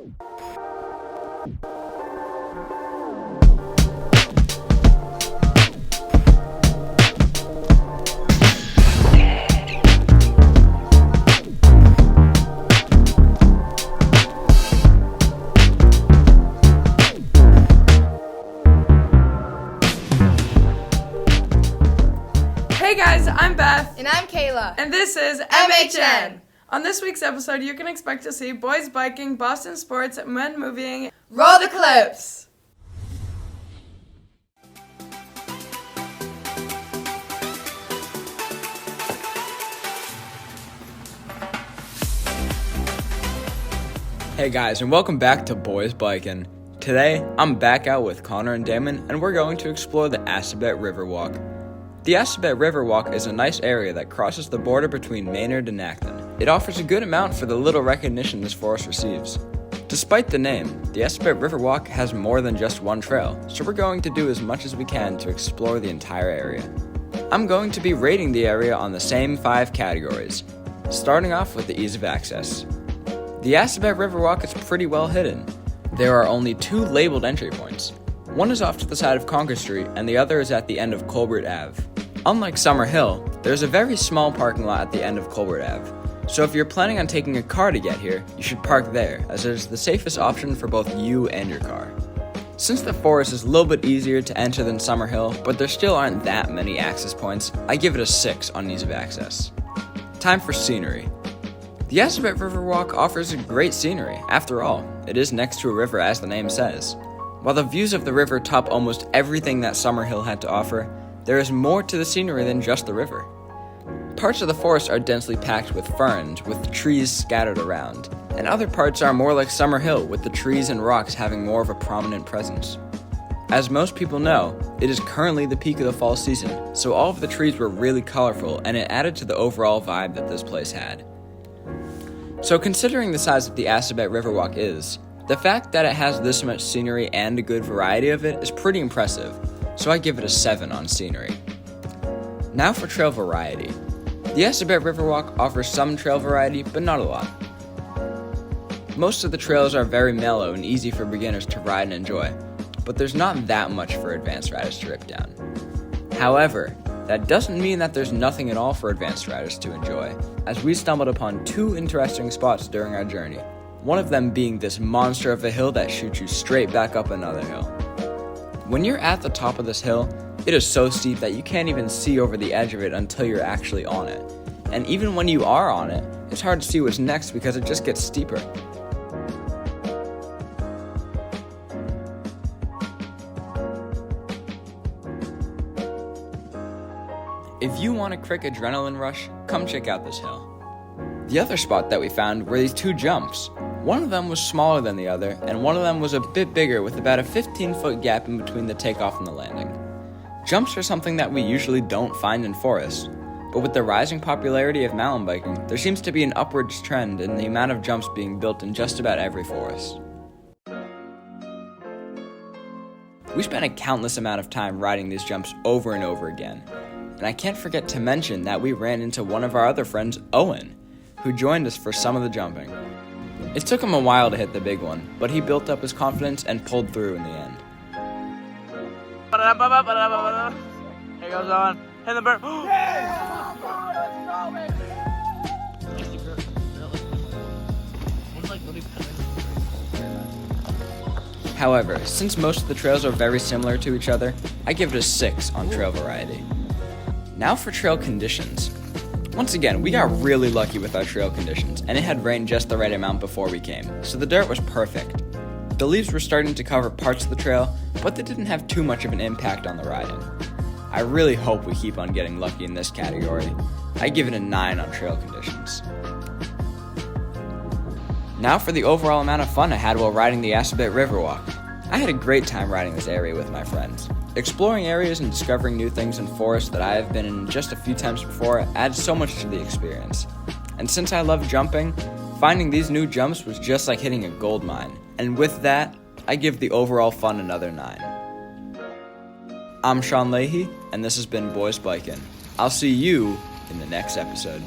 Hey guys, I'm Beth. And I'm Kayla. And this is MHN. On this week's episode, you can expect to see boys biking, Boston sports, men movieing. Roll the clips! Hey guys, and welcome back to Boys Bikin'. Today, I'm back out with Connor and Damon, and we're going to explore the Assabet Riverwalk. The Assabet Riverwalk is a nice area that crosses the border between Maynard and Acton. It offers a good amount for the little recognition this forest receives. Despite the name, the Assabet Riverwalk has more than just one trail, so we're going to do as much as we can to explore the entire area. I'm going to be rating the area on the same 5 categories, starting off with the ease of access. The Assabet Riverwalk is pretty well hidden. There are only 2 labeled entry points. One is off to the side of Concord Street, and the other is at the end of Colbert Ave. Unlike Summer Hill, there's a very small parking lot at the end of Colbert Ave. So if you're planning on taking a car to get here, you should park there, as it is the safest option for both you and your car. Since the forest is a little bit easier to enter than Summer Hill, but there still aren't that many access points, I give it a 6 on ease of access. Time for scenery. The Assabet Riverwalk offers a great scenery. After all, it is next to a river as the name says. While the views of the river top almost everything that Summer Hill had to offer, there is more to the scenery than just the river. Parts of the forest are densely packed with ferns, with trees scattered around, and other parts are more like Summer Hill, with the trees and rocks having more of a prominent presence. As most people know, it is currently the peak of the fall season, so all of the trees were really colorful, and it added to the overall vibe that this place had. So considering the size that the Assabet Riverwalk is, the fact that it has this much scenery and a good variety of it is pretty impressive, so I give it a 7 on scenery. Now for trail variety. The Assabet Riverwalk offers some trail variety, but not a lot. Most of the trails are very mellow and easy for beginners to ride and enjoy, but there's not that much for advanced riders to rip down. However, that doesn't mean that there's nothing at all for advanced riders to enjoy, as we stumbled upon 2 interesting spots during our journey, one of them being this monster of a hill that shoots you straight back up another hill. When you're at the top of this hill, it is so steep that you can't even see over the edge of it until you're actually on it. And even when you are on it, it's hard to see what's next because it just gets steeper. If you want a quick adrenaline rush, come check out this hill. The other spot that we found were these 2 jumps. One of them was smaller than the other, and one of them was a bit bigger with about a 15-foot gap in between the takeoff and the landing. Jumps are something that we usually don't find in forests, but with the rising popularity of mountain biking, there seems to be an upwards trend in the amount of jumps being built in just about every forest. We spent a countless amount of time riding these jumps over and over again, and I can't forget to mention that we ran into one of our other friends, Owen, who joined us for some of the jumping. It took him a while to hit the big one, but he built up his confidence and pulled through in the end. Here goes on. Hit the bird. However, since most of the trails are very similar to each other, I give it a 6 on trail variety. Now for trail conditions. Once again, we got really lucky with our trail conditions, and it had rained just the right amount before we came, so the dirt was perfect. The leaves were starting to cover parts of the trail, but they didn't have too much of an impact on the riding. I really hope we keep on getting lucky in this category. I give it a 9 on trail conditions. Now for the overall amount of fun I had while riding the Assabet Riverwalk. I had a great time riding this area with my friends. Exploring areas and discovering new things in forests that I have been in just a few times before adds so much to the experience. And since I love jumping, finding these new jumps was just like hitting a gold mine. And with that, I give the overall fun another 9. I'm Sean Leahy, and this has been Boys Bikin'. I'll see you in the next episode.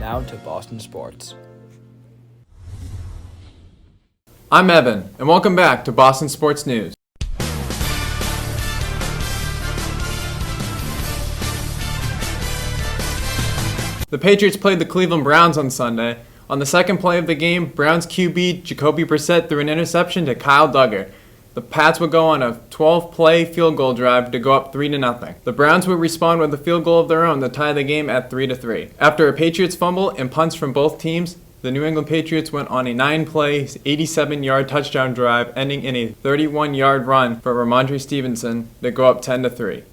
now to Boston sports. I'm Evan, and welcome back to Boston Sports News. The Patriots played the Cleveland Browns on Sunday. On the second play of the game, Browns QB Jacoby Brissett threw an interception to Kyle Duggar. The Pats would go on a 12-play field goal drive to go up 3-0. The Browns would respond with a field goal of their own to tie the game at 3-3. After a Patriots fumble and punts from both teams, the New England Patriots went on a 9-play, 87-yard touchdown drive, ending in a 31-yard run for Ramondre Stevenson to go up 10-3.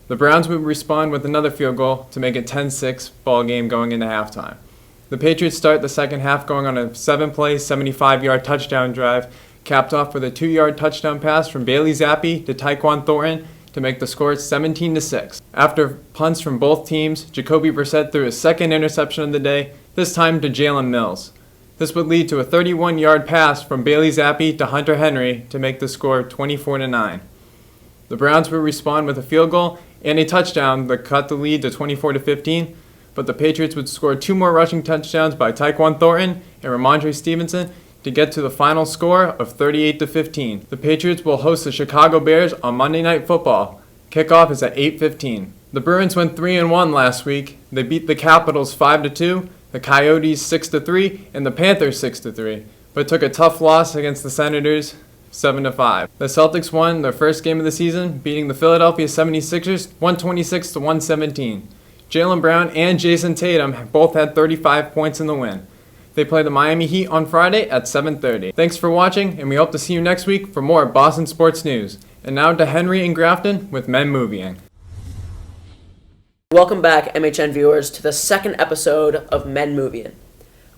The Browns would respond with another field goal to make it 10-6 ball game going into halftime. The Patriots start the second half going on a 7-play, 75-yard touchdown drive, capped off with a 2-yard touchdown pass from Bailey Zappi to Tyquan Thornton to make the score 17-6. After punts from both teams, Jacoby Brissett threw his second interception of the day, this time to Jalen Mills. This would lead to a 31-yard pass from Bailey Zappi to Hunter Henry to make the score 24-9. The Browns would respond with a field goal and a touchdown that cut the lead to 24-15, but the Patriots would score 2 more rushing touchdowns by Tyquan Thornton and Ramondre Stevenson to get to the final score of 38-15. The Patriots will host the Chicago Bears on Monday Night Football. Kickoff is at 8:15. The Bruins went 3-1 last week. They beat the Capitals 5-2, the Coyotes 6-3, and the Panthers 6-3, but took a tough loss against the Senators 7-5. The Celtics won their first game of the season, beating the Philadelphia 76ers 126-117. Jaylen Brown and Jason Tatum both had 35 points in the win. They play the Miami Heat on Friday at 7:30. Thanks for watching, and we hope to see you next week for more Boston sports news. And now to Henry and Grafton with Men Moviein. Welcome back, MHN viewers, to the second episode of Men Moviein.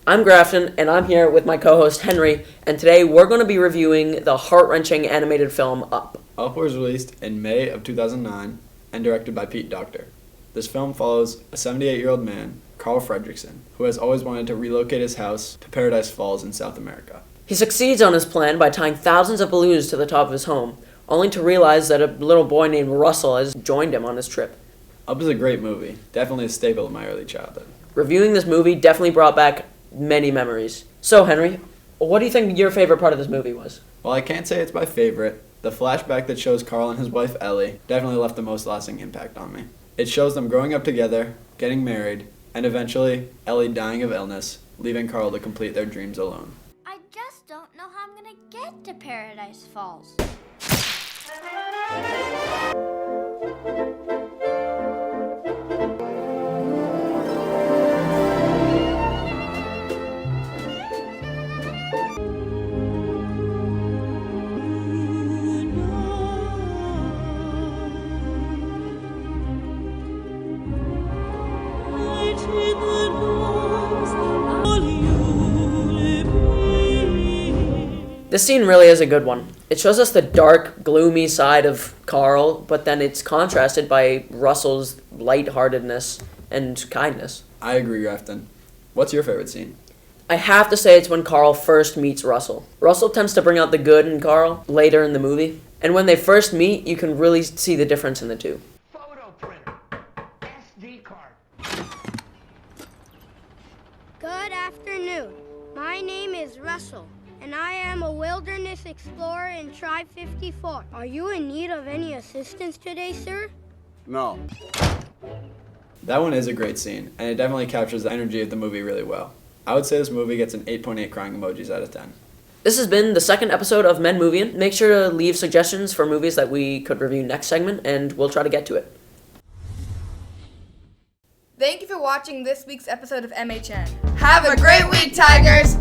I'm Grafton, and I'm here with my co-host Henry, and today we're going to be reviewing the heart-wrenching animated film Up. Up was released in May of 2009 and directed by Pete Docter. This film follows a 78-year-old man, Carl Fredrickson, who has always wanted to relocate his house to Paradise Falls in South America. He succeeds on his plan by tying thousands of balloons to the top of his home, only to realize that a little boy named Russell has joined him on his trip. Up is a great movie, definitely a staple of my early childhood. Reviewing this movie definitely brought back many memories. So, Henry, what do you think your favorite part of this movie was? While I can't say it's my favorite, the flashback that shows Carl and his wife Ellie definitely left the most lasting impact on me. It shows them growing up together, getting married, and eventually Ellie dying of illness, leaving Carl to complete their dreams alone. I just don't know how I'm gonna get to Paradise Falls. This scene really is a good one. It shows us the dark, gloomy side of Carl, but then it's contrasted by Russell's lightheartedness and kindness. I agree, Grafton. What's your favorite scene? I have to say it's when Carl first meets Russell. Russell tends to bring out the good in Carl later in the movie, and when they first meet, you can really see the difference in the two. Photo printer. SD card. Good afternoon. My name is Russell, and I am a wilderness explorer in Tribe 54. Are you in need of any assistance today, sir? No. That one is a great scene, and it definitely captures the energy of the movie really well. I would say this movie gets an 8.8 crying emojis out of 10. This has been the second episode of Men Moviein. Make sure to leave suggestions for movies that we could review next segment, and we'll try to get to it. Thank you for watching this week's episode of MHN. Have a great week, Tigers!